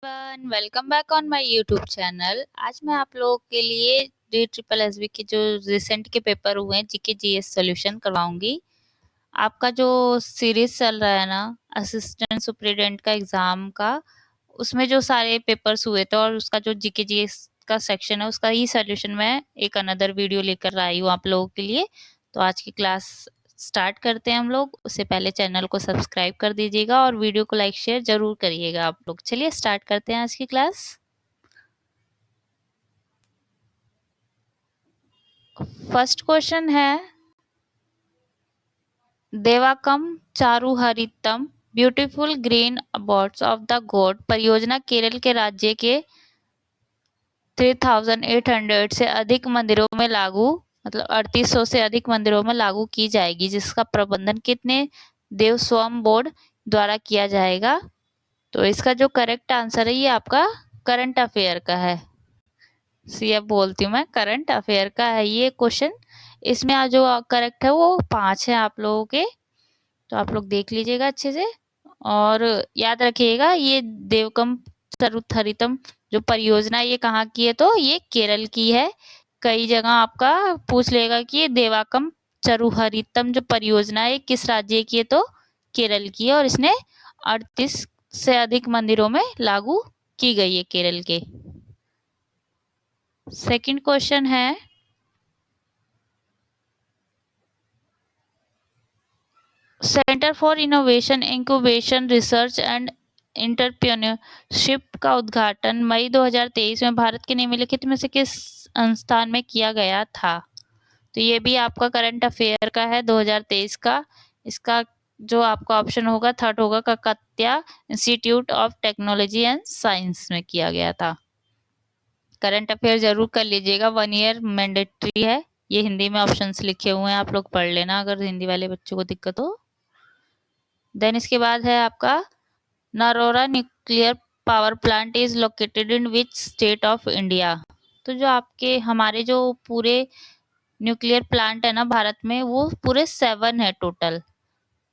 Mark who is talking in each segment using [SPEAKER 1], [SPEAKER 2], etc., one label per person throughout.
[SPEAKER 1] Everyone, welcome back on my YouTube channel. आज मैं आप लोगों के लिए JSSB के जो रिसेंट के पेपर हुए हैं जीके जीएस सॉल्यूशन करवाऊंगी। आपका जो सीरीज चल रहा है ना असिस्टेंट सुपरिटेंडेंट का एग्जाम का, उसमें जो सारे पेपर्स हुए थे और उसका जो जीके जीएस का सेक्शन है उसका ही सॉल्यूशन मैं एक अनदर वीडियो लेकर आई हूँ आप लोगों के लिए। तो आज की क्लास स्टार्ट करते हैं हम लोग। उससे पहले चैनल को सब्सक्राइब कर दीजिएगा और वीडियो को लाइक शेयर जरूर करिएगा आप लोग। चलिए स्टार्ट करते हैं आज की क्लास। फर्स्ट क्वेश्चन है, देवाकम चारुहरितम beautiful green abodes of the god परियोजना केरल के राज्य के 3800 से अधिक मंदिरों में लागू, मतलब 3800 से अधिक मंदिरों में लागू की जाएगी, जिसका प्रबंधन कितने देवस्वम बोर्ड द्वारा किया जाएगा। तो इसका जो करेक्ट आंसर है ये आपका करंट अफेयर का है। सी बोलती हूँ मैं, करंट अफेयर का है ये क्वेश्चन। इसमें जो करेक्ट है वो 5 है आप लोगों के, तो आप लोग देख लीजिएगा अच्छे से और याद रखिएगा। ये देवकम चरुथरितम जो परियोजना है ये कहाँ की है, तो ये केरल की है। कई जगह आपका पूछ लेगा कि ये देवाकम चरुहरितम जो परियोजना है किस राज्य की है, तो केरल की है और इसने 38 से अधिक मंदिरों में लागू की गई है केरल के। सेकंड क्वेश्चन है, centre for innovation incubation research and entrepreneurship का उद्घाटन मई 2023 में भारत के निम्नलिखित में से किस संस्थान में किया गया था। तो ये भी आपका करंट अफेयर का है 2023 का। इसका जो आपका ऑप्शन होगा थर्ड होगा, Calcutta institute of technology and science में किया गया था। करंट अफेयर जरूर कर लीजिएगा, 1 ईयर मैंडेटरी है। ये हिंदी में ऑप्शंस लिखे हुए हैं, आप लोग पढ़ लेना अगर हिंदी वाले बच्चों को दिक्कत हो। देन इसके बाद है आपका, Narora nuclear power plant is located in which state of India. तो जो आपके हमारे जो पूरे न्यूक्लियर प्लांट है ना भारत में, वो पूरे 7 है टोटल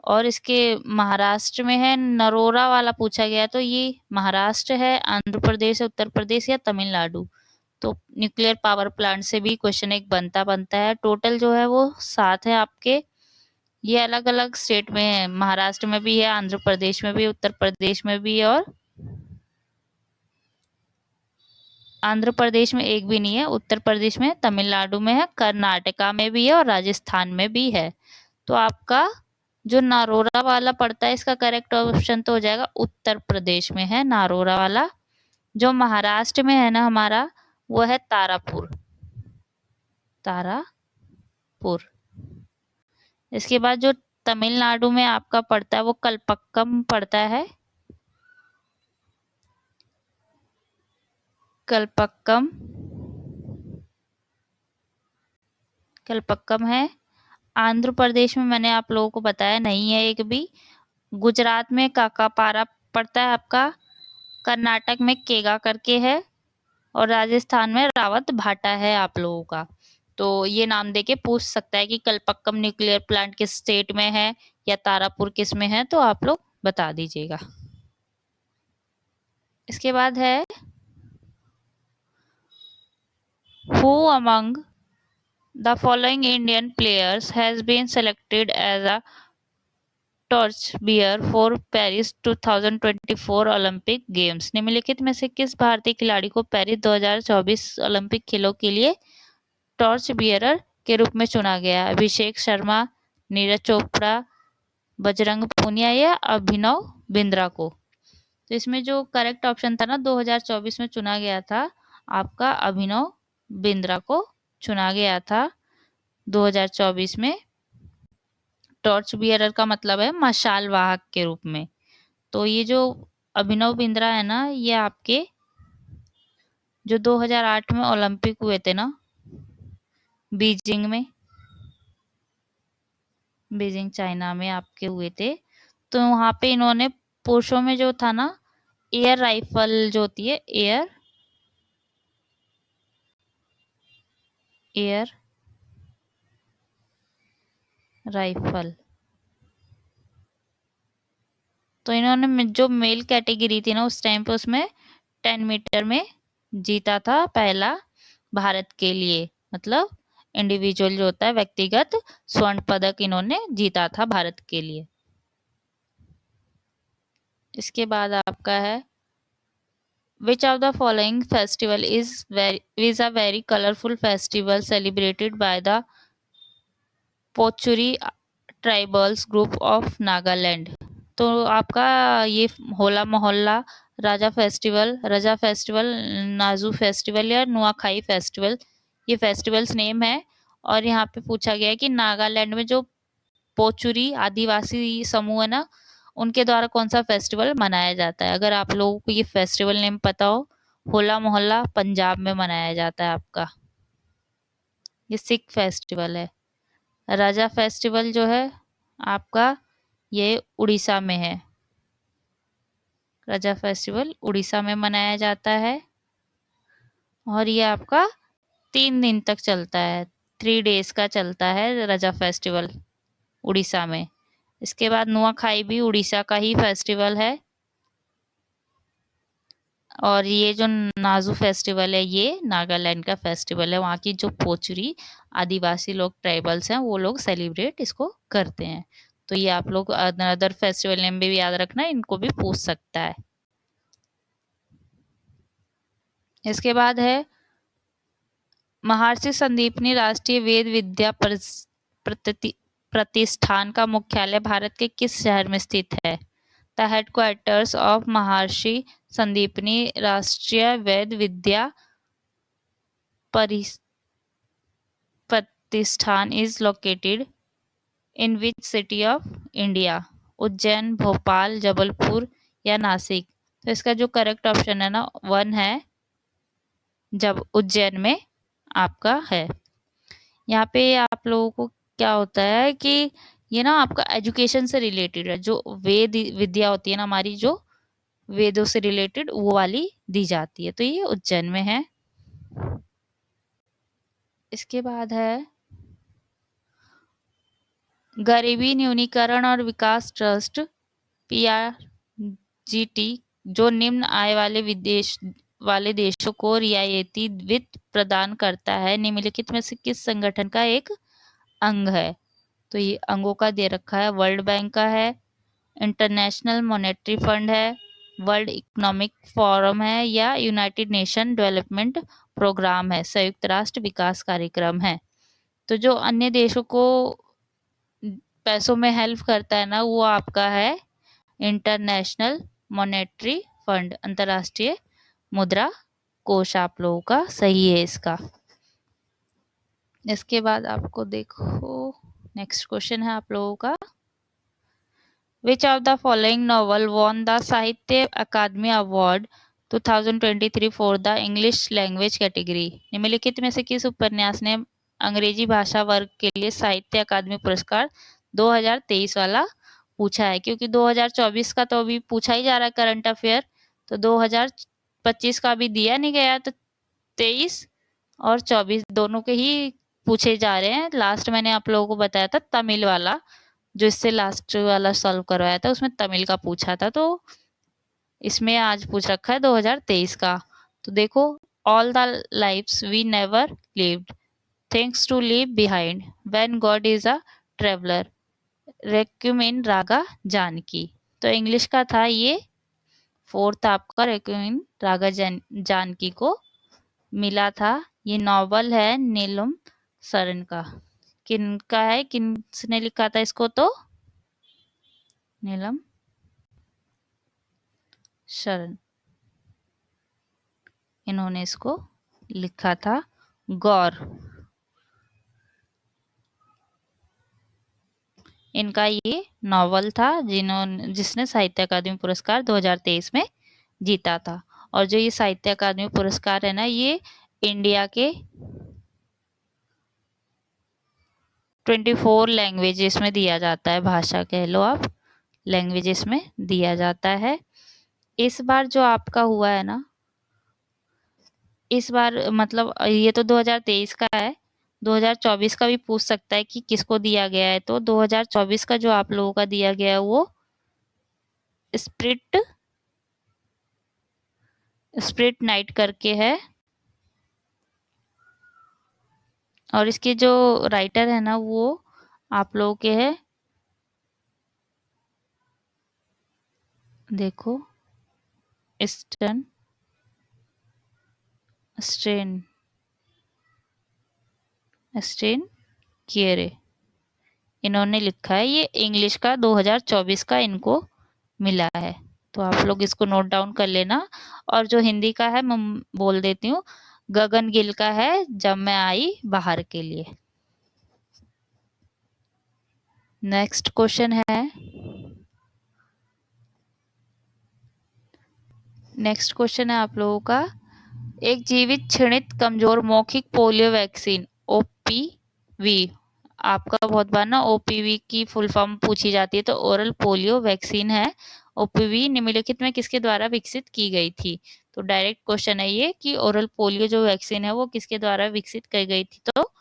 [SPEAKER 1] और इसके महाराष्ट्र में है। नरोरा वाला पूछा गया तो ये महाराष्ट्र है, आंध्र प्रदेश है, उत्तर प्रदेश या तमिलनाडु। तो न्यूक्लियर पावर प्लांट से भी क्वेश्चन एक बनता बनता है। टोटल जो है वो 7 है आपके। ये अलग अलग स्टेट में है, महाराष्ट्र में भी है, आंध्र प्रदेश में भी, उत्तर प्रदेश में भी और आंध्र प्रदेश में एक भी नहीं है, उत्तर प्रदेश में, तमिलनाडु में है, कर्नाटका में भी है और राजस्थान में भी है। तो आपका जो नारोरा वाला पड़ता है इसका करेक्ट ऑप्शन तो हो जाएगा उत्तर प्रदेश में है नारोरा वाला। जो महाराष्ट्र में है ना हमारा, वो है तारापुर। तारापुर। इसके बाद जो तमिलनाडु में आपका पड़ता है वो कलपक्कम पड़ता है। कलपक्कम, कलपक्कम है। आंध्र प्रदेश में मैंने आप लोगों को बताया नहीं है एक भी। गुजरात में काकापारा पड़ता है आपका। कर्नाटक में केगा करके है और राजस्थान में रावत भाटा है आप लोगों का। तो ये नाम देके पूछ सकता है कि कलपक्कम न्यूक्लियर प्लांट किस स्टेट में है या तारापुर किस में है, तो आप लोग बता दीजिएगा। इसके बाद है, who among the following Indian players has been selected as a torch bearer for Paris 2024 Olympic games. निम्नलिखित में से किस भारतीय खिलाड़ी को पेरिस 2024 ओलंपिक खेलों के लिए टॉर्च बियरर के रूप में चुना गया? अभिषेक शर्मा, नीरज चोपड़ा, बजरंग पूनिया या अभिनव बिंद्रा को। तो इसमें जो करेक्ट ऑप्शन था ना 2024 में चुना गया था, आपका अभिनव बिंद्रा को चुना गया था 2024 में। टॉर्च बियरर का मतलब है मशाल वाहक के रूप में। तो ये जो अभिनव बिंद्रा है ना, ये आपके जो 2008 में ओलंपिक हुए थे ना बीजिंग में, बीजिंग चाइना में आपके हुए थे, तो वहां पे इन्होंने पुरुषों में जो था ना एयर राइफल जो होती है, एयर राइफल, तो इन्होंने जो मेल कैटेगरी थी ना उस टाइम पे, उसमें 10 मीटर में जीता था पहला भारत के लिए, मतलब इंडिविजुअल जो होता है व्यक्तिगत स्वर्ण पदक इन्होंने जीता था भारत के लिए। इसके बाद आपका है Which of the following festival is a very colorful festival celebrated by the Pochury tribals group of Nagaland? तो आपका ये होला मोहल्ला, रजा फेस्टिवल, नाजू फेस्टिवल या नुआखाई फेस्टिवल, ये फेस्टिवल्स नेम है। और यहाँ पे पूछा गया है कि नागालैंड में जो पोचुरी आदिवासी समूह है ना, उनके द्वारा कौन सा फेस्टिवल मनाया जाता है? अगर आप लोगों को ये फेस्टिवल नेम पता हो, होला मोहल्ला पंजाब में मनाया जाता है आपका, ये सिख फेस्टिवल है। राजा फेस्टिवल जो है आपका ये उड़ीसा में है, राजा फेस्टिवल उड़ीसा में मनाया जाता है और ये आपका 3 दिन तक चलता है, 3 डेज का चलता है राजा फेस्टिवल उड़ीसा में। इसके बाद नुआखाई भी उड़ीसा का ही फेस्टिवल है और ये जो नाजू फेस्टिवल है ये नागालैंड का फेस्टिवल है, वहाँ की जो पोचुरी आदिवासी लोग ट्राइबल्स हैं वो लोग सेलिब्रेट इसको करते हैं। तो ये आप लोग अदर फेस्टिवल नेम भी याद रखना, इनको भी पूछ सकता है। इसके बाद है महर्षि संदीपनी राष्ट्रीय वेद विद्या प्रतिष्ठान का मुख्यालय भारत के किस शहर में स्थित है? द हेडक्वार्टर्स ऑफ महर्षि संदीपनी राष्ट्रीय वेद विद्या प्रतिष्ठान is located in which city of India? Ujjain, Bhopal, Jabalpur या नासिक? तो इसका जो करेक्ट ऑप्शन है ना 1 है, जब उज्जैन में आपका है। यहाँ पे आप लोगों को क्या होता है कि ये ना आपका एजुकेशन से रिलेटेड है, जो वेद विद्या होती है ना हमारी, जो वेदों से रिलेटेड वो वाली दी जाती है, तो ये उज्जैन में है। इसके बाद है गरीबी न्यूनीकरण और विकास ट्रस्ट PRGT जो निम्न आय वाले देशों को रियायती वित्त प्रदान करता है, निम्नलिखित में से किस संगठन का एक अंग है? तो ये अंगों का दे रखा है, वर्ल्ड बैंक का है, इंटरनेशनल मॉनेटरी फंड है, वर्ल्ड इकोनॉमिक फोरम है या यूनाइटेड नेशन डेवलपमेंट प्रोग्राम है, संयुक्त राष्ट्र विकास कार्यक्रम है। तो जो अन्य देशों को पैसों में हेल्प करता है ना, वो आपका है इंटरनेशनल मॉनेटरी फंड, अंतरराष्ट्रीय मुद्रा कोष आप लोगों का सही है इसका। इसके बाद आपको देखो नेक्स्ट क्वेश्चन है आप लोगों का, Which of the following novel won the साहित्य अकादमी award 2023 for the English language category? निम्नलिखित में से किस उपन्यास ने अंग्रेजी भाषा वर्ग के लिए साहित्य अकादमी पुरस्कार 2023 वाला पूछा है? क्योंकि 2024 का तो अभी पूछा ही जा रहा है करंट अफेयर, तो 2025 का अभी दिया नहीं गया, तो 23 और 24 दोनों के ही पूछे जा रहे हैं। लास्ट मैंने आप लोगों को बताया था तमिल वाला, जो इससे लास्ट वाला सॉल्व करवाया था उसमें तमिल का पूछा था, तो इसमें आज पूछ रखा है 2023 का। तो देखो, all the lives we never lived, things to leave behind, when god is a traveller, requiem in Raga Janki. तो इंग्लिश का था ये 4th आपका रेक्विएम इन रागा जानकी को मिला था। ये नॉवल है नीलम शरण का, किनका है, किसने लिखा था इसको? तो नीलम शरण, इन्होंने इसको लिखा था। गौर, इनका ये नॉवल था जिसने साहित्य अकादमी पुरस्कार 2023 में जीता था। और जो ये साहित्य अकादमी पुरस्कार है ना, ये इंडिया के 24 लैंग्वेजेस में दिया जाता है, भाषा कह लो आप, लैंग्वेजेस में दिया जाता है। इस बार जो आपका हुआ है ना, इस बार मतलब ये तो 2023 का है, 2024 का भी पूछ सकता है कि किसको दिया गया है। तो 2024 का जो आप लोगों का दिया गया है वो स्प्रिट नाइट करके है, और इसके जो राइटर है ना वो आप लोगों के है, देखो, स्टन स्ट्रेन स्ट्रेन किएरे, इन्होंने लिखा है। ये इंग्लिश का 2024 का इनको मिला है, तो आप लोग इसको नोट डाउन कर लेना। और जो हिंदी का है मैं बोल देती हूँ, गगन गिल का है जब मैं आई बाहर के लिए। नेक्स्ट क्वेश्चन है, आप लोगों का, एक जीवित क्षणित कमजोर मौखिक पोलियो वैक्सीन ओपीवी, आपका बहुत बार ना ओपीवी की फुल फॉर्म पूछी जाती है, तो ओरल पोलियो वैक्सीन है। ओपीवी निम्नलिखित में किसके द्वारा विकसित की गई थी? तो डायरेक्ट क्वेश्चन है ये कि ओरल पोलियो जो वैक्सीन है वो किसके द्वारा विकसित की गई थी? तो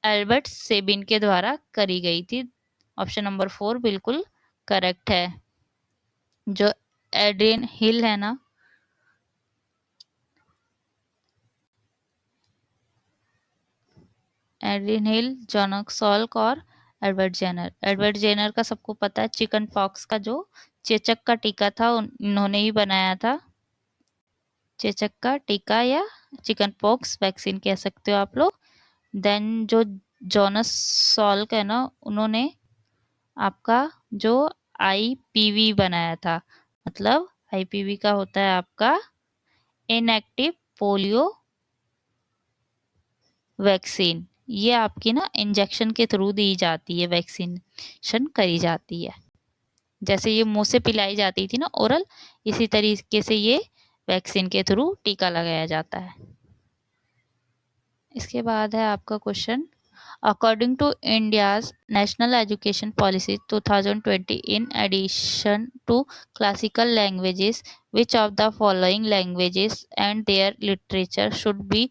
[SPEAKER 1] एल्बर्ट सेबिन के द्वारा करी गई थी। ऑप्शन नंबर 4 बिल्कुल करेक्ट है। जो एड्रियन हिल है ना, एड्रियन हिल, जॉनक सॉल्क और एडवर्ड जेनर। एडवर्ड जेनर का सबको पता है, चिकन पॉक्स का जो चेचक का टीका था इन्होंने ही बनाया था। चेचक का टीका या चिकन पॉक्स वैक्सीन कह सकते हो आप लोग। देन जो जॉनस सॉल्क है ना, उन्होंने आपका जो आईपीवी बनाया था, मतलब आईपीवी का होता है आपका इनएक्टिव पोलियो वैक्सीन। ये आपकी ना इंजेक्शन के थ्रू दी जाती है, वैक्सीनेशन करी जाती है। जैसे ये मुंह से पिलाई जाती थी ना ओरल, इसी तरीके से ये वैक्सीन के थ्रू टीका लगाया जाता है। इसके बाद है आपका question, according to India's national education policy 2020, in addition to classical languages, which of the following languages and their literature should be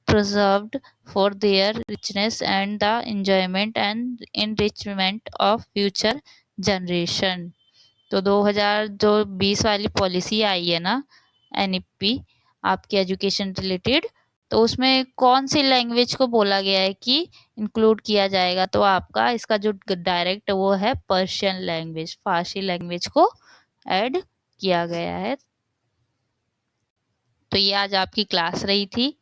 [SPEAKER 1] preserved for their richness and the enjoyment and enrichment of future generation? तो 2020 वाली policy आई है ना NEP आपकी education related, तो उसमें कौन सी language को बोला गया है कि इंक्लूड किया जाएगा? तो आपका इसका जो डायरेक्ट वो है पर्शियन लैंग्वेज, फारसी लैंग्वेज को ऐड किया गया है। तो ये आज आपकी क्लास रही थी।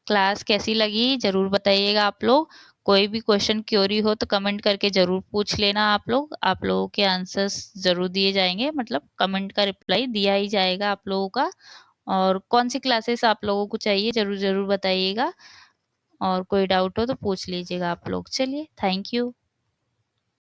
[SPEAKER 1] क्लास कैसी लगी जरूर बताइएगा आप लोग। कोई भी क्वेश्चन क्योरी हो तो कमेंट करके जरूर पूछ लेना आप लोग। आप लोगों के आंसर्स जरूर दिए जाएंगे, मतलब कमेंट का रिप्लाई दिया ही जाएगा आप लोगों का। और कौन सी क्लासेस आप लोगों को चाहिए जरूर जरूर बताइएगा, और कोई डाउट हो तो पूछ लीजिएगा आप लोग। चलिए, थैंक यू।